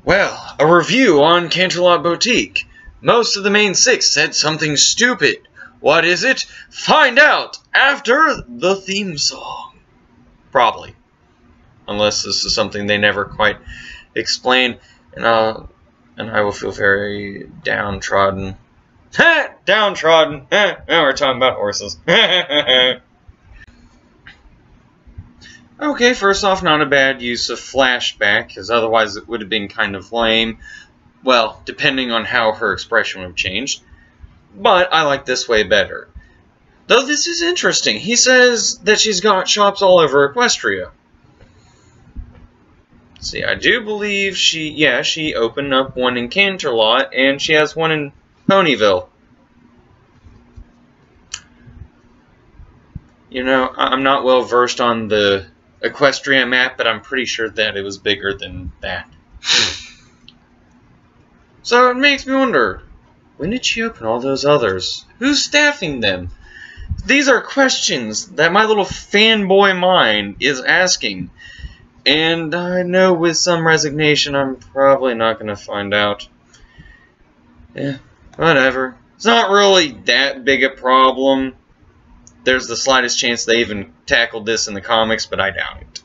Well, a review on Canterlot Boutique. Most of the main 6 said something stupid. What is it? Find out after the theme song. Probably. Unless this is something they never quite explain, and I will feel very downtrodden. Ha! Downtrodden! Ha! Now we're talking about horses. Okay, first off, not a bad use of flashback, because otherwise it would have been kind of lame. Well, depending on how her expression would have changed. But I like this way better. Though this is interesting. He says that she's got shops all over Equestria. See, I do believe she opened up one in Canterlot, and she has one in Ponyville. You know, I'm not well versed on the Equestria map, but I'm pretty sure that it was bigger than that. So it makes me wonder, when did she open all those others? Who's staffing them? These are questions that my little fanboy mind is asking. And I know with some resignation I'm probably not going to find out. Yeah, whatever. It's not really that big a problem. There's the slightest chance they even tackled this in the comics, but I doubt it.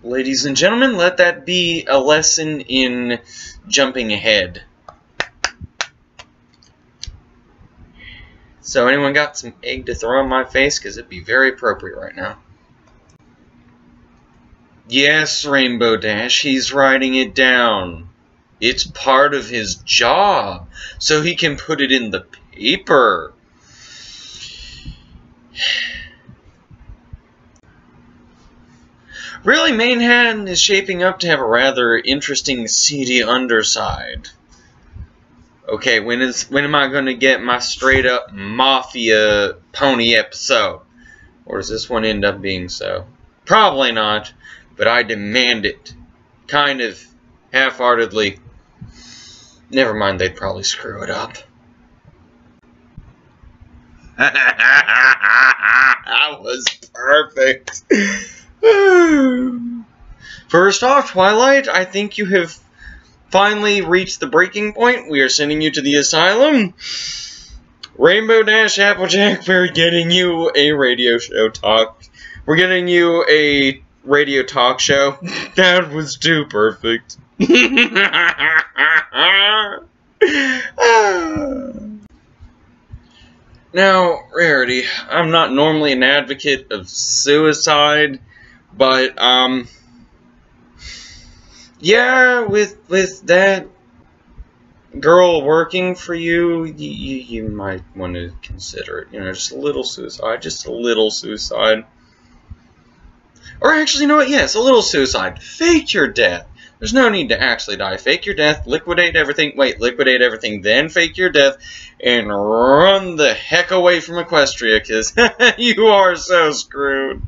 Ladies and gentlemen, let that be a lesson in jumping ahead. So anyone got some egg to throw in my face? Because it'd be very appropriate right now. Yes, Rainbow Dash, he's writing it down. It's part of his job, so he can put it in the paper. Really, Manhattan is shaping up to have a rather interesting, seedy underside. Okay, when am I going to get my straight-up Mafia pony episode? Or does this one end up being so? Probably not, but I demand it. Kind of half-heartedly. Never mind, they'd probably screw it up. That was perfect. First off, Twilight, I think you have finally reached the breaking point. We are sending you to the asylum. Rainbow Dash Applejack, we're getting you a radio show talk. We're getting you a radio talk show. That was too perfect. Now, Rarity, I'm not normally an advocate of suicide, but, yeah, with that girl working for you, you might want to consider it. You know, just a little suicide. Just a little suicide. Or actually, you know what? Yes, a little suicide. Fake your death. There's no need to actually die. Fake your death, liquidate everything. Wait, liquidate everything, then fake your death, and run the heck away from Equestria, because you are so screwed.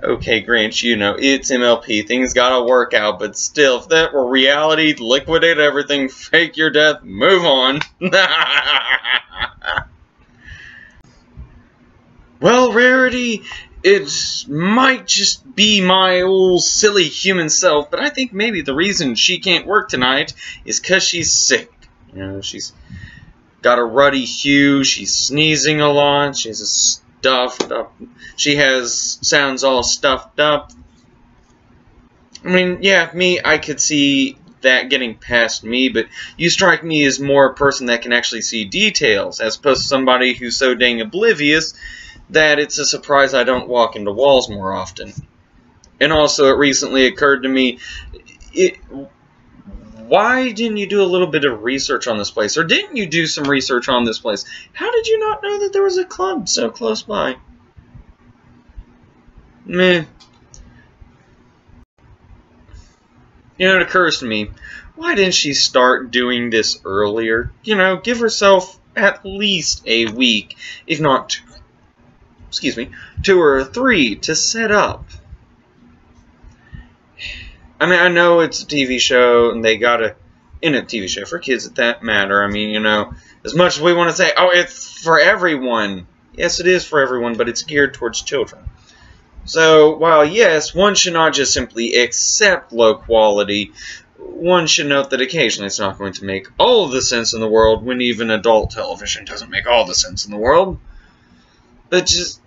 Okay, Grinch, you know, it's MLP. Things gotta work out, but still, if that were reality, liquidate everything, fake your death, move on. Well, Rarity, it might just be my old silly human self, but I think maybe the reason she can't work tonight is because she's sick. You know, she's got a ruddy hue, she's sneezing a lot, she's stuffed up. She sounds all stuffed up. I mean, yeah, I could see that getting past me, but you strike me as more a person that can actually see details, as opposed to somebody who's so dang oblivious that it's a surprise I don't walk into walls more often. And also, it recently occurred to me, why didn't you do a little bit of research on this place? Or didn't you do some research on this place? How did you not know that there was a club so close by? Meh. You know, it occurs to me, why didn't she start doing this earlier? You know, give herself at least a week, if not 2 or 3 to set up. I mean, I know it's a TV show, and they gotta in a TV show for kids at that matter. I mean, you know, as much as we want to say, oh, it's for everyone. Yes, it is for everyone, but it's geared towards children. So, while yes, one should not just simply accept low quality, one should note that occasionally it's not going to make all of the sense in the world when even adult television doesn't make all the sense in the world. But just,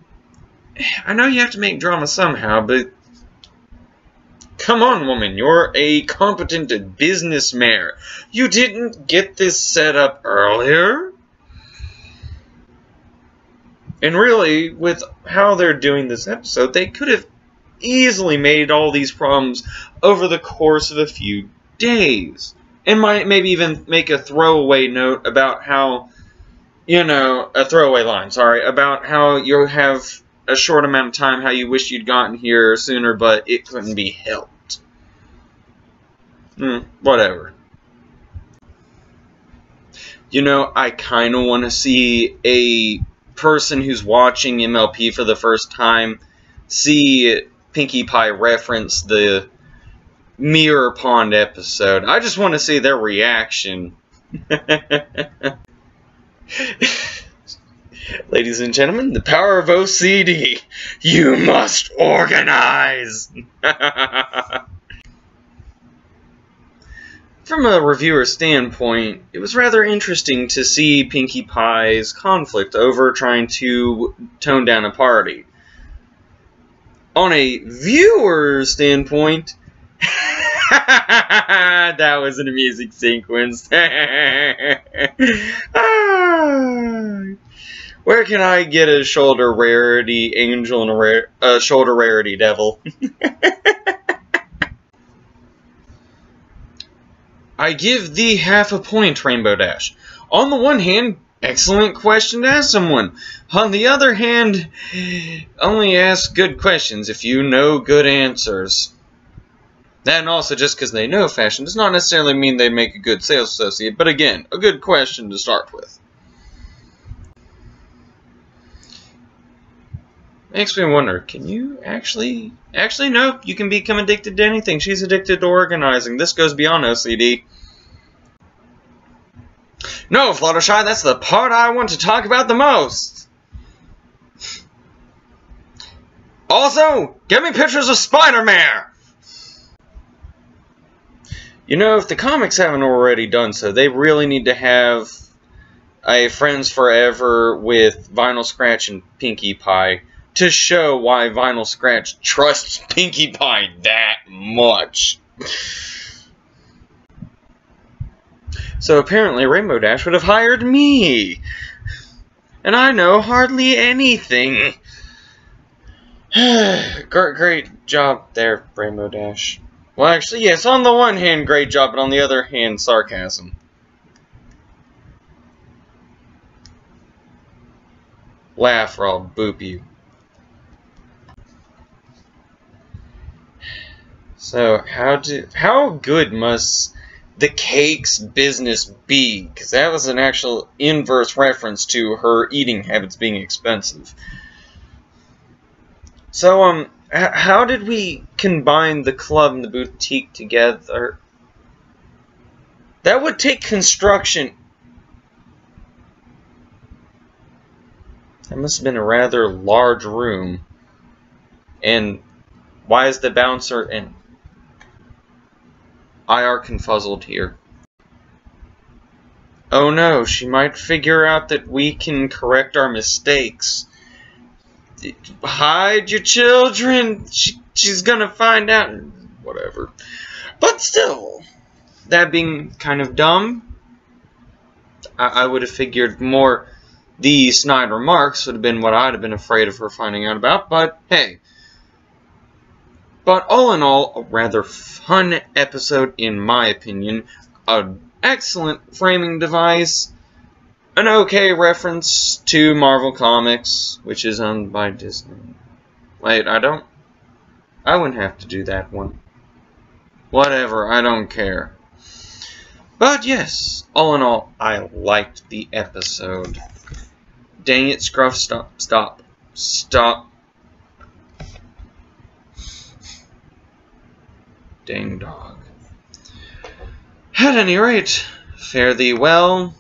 I know you have to make drama somehow, but come on, woman, you're a competent business mayor. You didn't get this set up earlier? And really, with how they're doing this episode, they could have easily made all these problems over the course of a few days. And might maybe even make a throwaway note about how, a throwaway line, sorry, about how you have a short amount of time, how you wish you'd gotten here sooner, but it couldn't be helped. Whatever. I kind of want to see a person who's watching MLP for the first time see Pinkie Pie reference the Mirror Pond episode. I just want to see their reaction. Ladies and gentlemen, the power of OCD. You must organize! From a reviewer standpoint, it was rather interesting to see Pinkie Pie's conflict over trying to tone down a party. On a viewer standpoint, that was an amusing sequence. Where can I get a shoulder rarity angel and a shoulder rarity devil? I give thee half a point, Rainbow Dash. On the one hand, excellent question to ask someone. On the other hand, only ask good questions if you know good answers. And also, just because they know fashion does not necessarily mean they make a good sales associate, but again, a good question to start with. Makes me wonder, can you actually no, you can become addicted to anything. She's addicted to organizing. This goes beyond OCD. No, Fluttershy, that's the part I want to talk about the most. Also, get me pictures of Spider-Man. If the comics haven't already done so, they really need to have a Friends Forever with Vinyl Scratch and Pinkie Pie to show why Vinyl Scratch trusts Pinkie Pie that much. So apparently Rainbow Dash would have hired me. And I know hardly anything. Great job there, Rainbow Dash. Well, actually, yes, on the one hand, great job, but on the other hand, sarcasm. Laugh or I'll boop you. So, how good must the cake's business be? Because that was an actual inverse reference to her eating habits being expensive. So, how did we combine the club and the boutique together? That would take construction. That must have been a rather large room. And why is the bouncer and IR confuzzled here? Oh no, she might figure out that we can correct our mistakes. Hide your children. She's gonna find out. Whatever. But still, that being kind of dumb, I would have figured more the snide remarks would have been what I'd have been afraid of her finding out about, but hey. But all in all, a rather fun episode in my opinion. An excellent framing device. An okay reference to Marvel Comics, which is owned by Disney. Wait, I wouldn't have to do that one. Whatever, I don't care. But yes, all in all, I liked the episode. Dang it, Scruff, stop. Dang dog. At any rate, fare thee well.